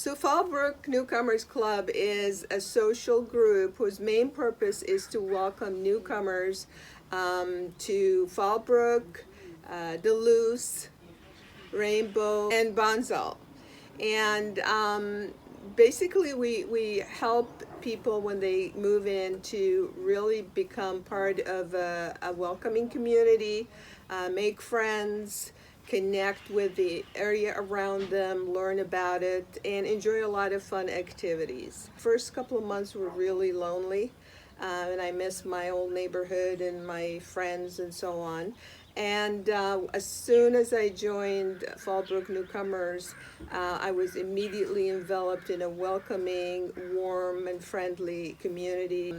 So Fallbrook Newcomers Club is a social group whose main purpose is to welcome newcomers to Fallbrook, Duluth, Rainbow, and Bonsall. And basically we help people when they move in to really become part of a welcoming community, make friends, connect with the area around them, learn about it, and enjoy a lot of fun activities. First couple of months were really lonely, and I missed my old neighborhood and my friends and so on. And as soon as I joined Fallbrook Newcomers, I was immediately enveloped in a welcoming, warm, and friendly community.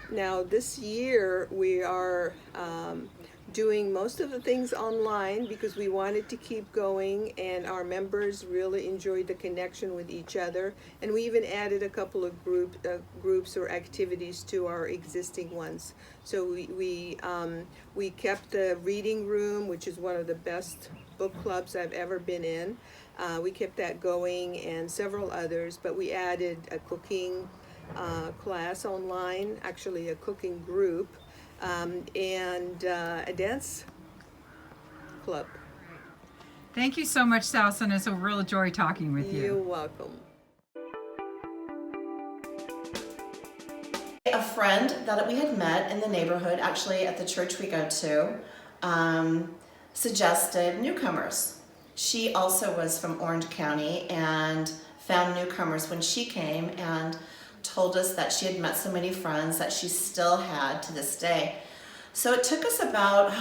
Now this year we are doing most of the things online because we wanted to keep going, and our members really enjoyed the connection with each other, and we even added a couple of groups or activities to our existing ones. So we kept the reading room, which is one of the best book clubs I've ever been in. We kept that going, and several others, but we added a cooking class online, actually a cooking group, and a dance club. Thank you so much, Salsa. It's a real joy talking with you. You're welcome. A friend that we had met in the neighborhood, actually at the church we go to, suggested newcomers. She also was from Orange County and found newcomers when she came and told us that she had met so many friends that she still had to this day. So it took us about,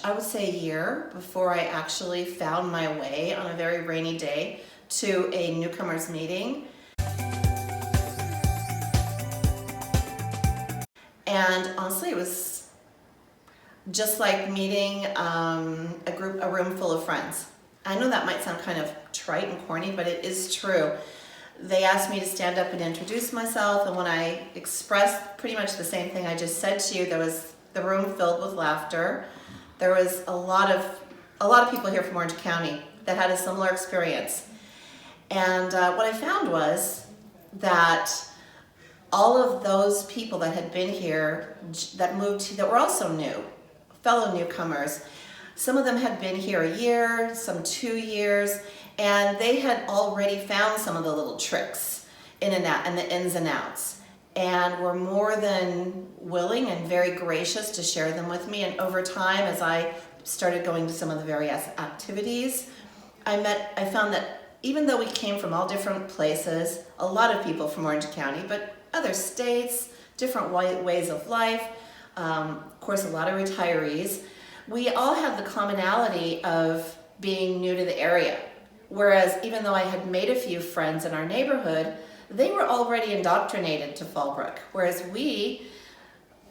I would say a year before I actually found my way on a very rainy day to a newcomers meeting. And honestly, it was just like meeting a room full of friends. I know that might sound kind of trite and corny, but it is true. They asked me to stand up and introduce myself, and when I expressed pretty much the same thing I just said to you, there was the room filled with laughter. There was a lot of people here from Orange County that had a similar experience. And what I found was that all of those people that had been here, that were also new, fellow newcomers, some of them had been here a year, some 2 years, and they had already found some of the little tricks in and out and the ins and outs, and were more than willing and very gracious to share them with me. And over time, as I started going to some of the various activities, I found that even though we came from all different places, a lot of people from Orange County, but other states, different ways of life, of course a lot of retirees, we all had the commonality of being new to the area. Whereas even though I had made a few friends in our neighborhood, they were already indoctrinated to Fallbrook. Whereas we,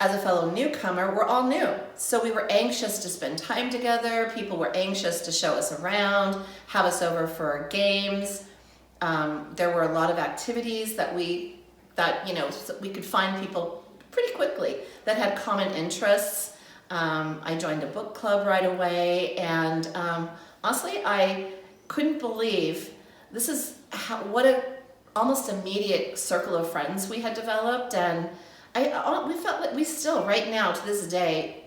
as a fellow newcomer, were all new. So we were anxious to spend time together. People were anxious to show us around, have us over for games. There were a lot of activities that we could find people pretty quickly that had common interests. I joined a book club right away, and honestly, I couldn't believe this is what a almost immediate circle of friends we had developed. And we felt that we still, right now to this day,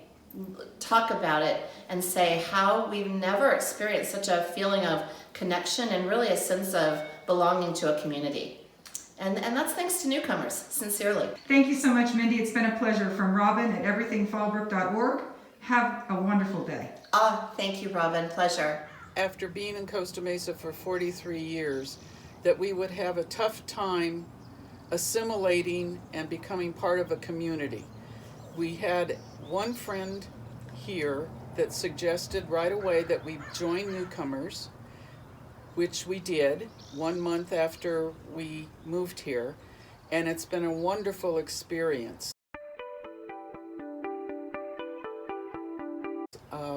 talk about it and say how we've never experienced such a feeling of connection and really a sense of belonging to a community. And that's thanks to newcomers, sincerely. Thank you so much, Mindy. It's been a pleasure. From Robin at everythingfallbrook.org. Have a wonderful day. Thank you, Robin. Pleasure. After being in Costa Mesa for 43 years, that we would have a tough time assimilating and becoming part of a community. We had one friend here that suggested right away that we join newcomers, which we did 1 month after we moved here, and it's been a wonderful experience.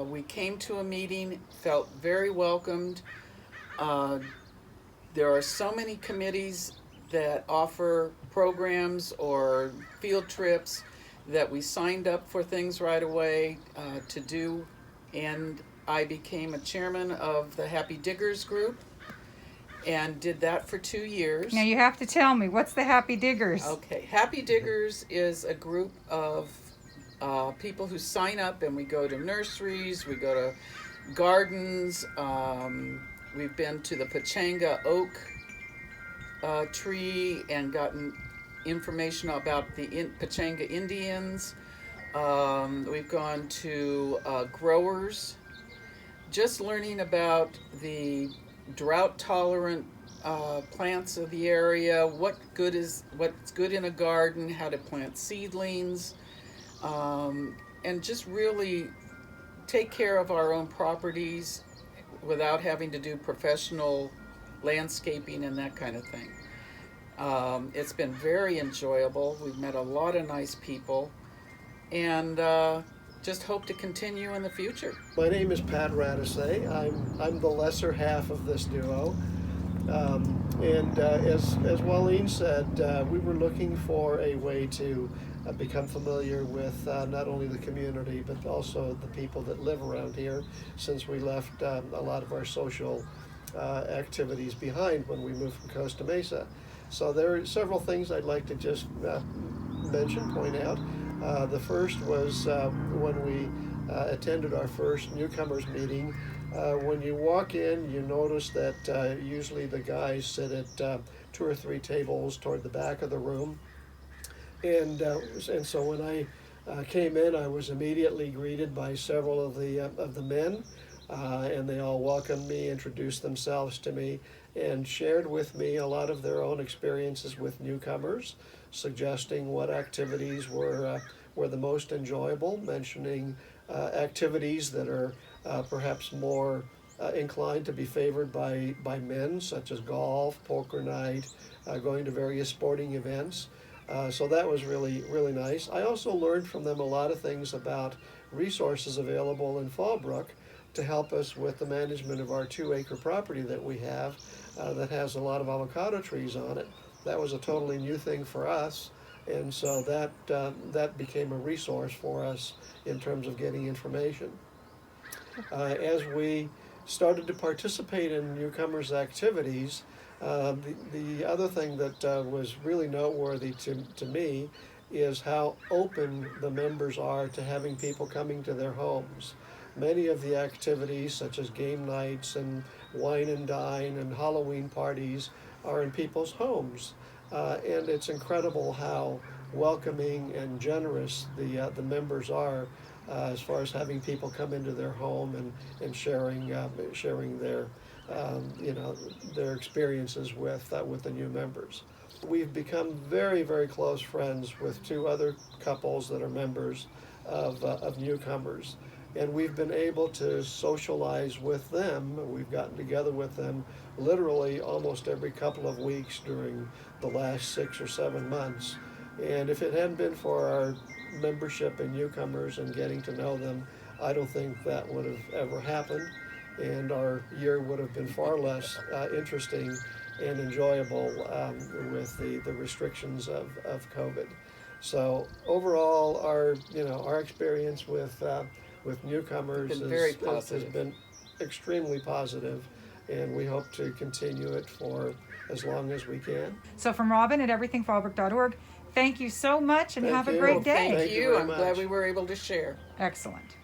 We came to a meeting, felt very welcomed. There are so many committees that offer programs or field trips that we signed up for things right away to do, and I became a chairman of the Happy Diggers group, and did that for 2 years. Now you have to tell me, what's the Happy Diggers? Okay, Happy Diggers is a group of people who sign up, and we go to nurseries, we go to gardens. We've been to the Pachanga oak tree and gotten information about the Pachanga Indians. We've gone to growers, just learning about the drought-tolerant plants of the area, what's good in a garden, how to plant seedlings, and just really take care of our own properties without having to do professional landscaping and that kind of thing. It's been very enjoyable. We've met a lot of nice people, and just hope to continue in the future. My name is Pat Radisay. I'm the lesser half of this duo. As Wallene said, we were looking for a way to become familiar with not only the community but also the people that live around here, since we left a lot of our social activities behind when we moved from Costa Mesa. So there are several things I'd like to just point out. The first was when we attended our first newcomers meeting. When you walk in, you notice that usually the guys sit at 2 or 3 tables toward the back of the room. And so when I came in, I was immediately greeted by several of the men, and they all welcomed me, introduced themselves to me, and shared with me a lot of their own experiences with newcomers, suggesting what activities were the most enjoyable, mentioning activities that are perhaps more inclined to be favored by men, such as golf, poker night, going to various sporting events. So that was really, really nice. I also learned from them a lot of things about resources available in Fallbrook to help us with the management of our 2-acre property that we have that has a lot of avocado trees on it. That was a totally new thing for us, and so that became a resource for us in terms of getting information. As we started to participate in newcomers' activities, the other thing that was really noteworthy to me is how open the members are to having people coming to their homes. Many of the activities, such as game nights and wine and dine and Halloween parties, are in people's homes. And it's incredible how welcoming and generous the members are as far as having people come into their home and sharing their their experiences with the new members. We've become very, very close friends with 2 other couples that are members of newcomers, and we've been able to socialize with them. We've gotten together with them literally almost every couple of weeks during the last 6 or 7 months. And if it hadn't been for our membership in newcomers and getting to know them, I don't think that would have ever happened, and our year would have been far less interesting and enjoyable with the restrictions of COVID. So overall, our experience with newcomers has been extremely positive, and we hope to continue it for as long as we can. So from Robin at everythingfallbrook.org, thank you so much, and have a you. great day. Thank you. very I'm much. glad we were able to share. Excellent.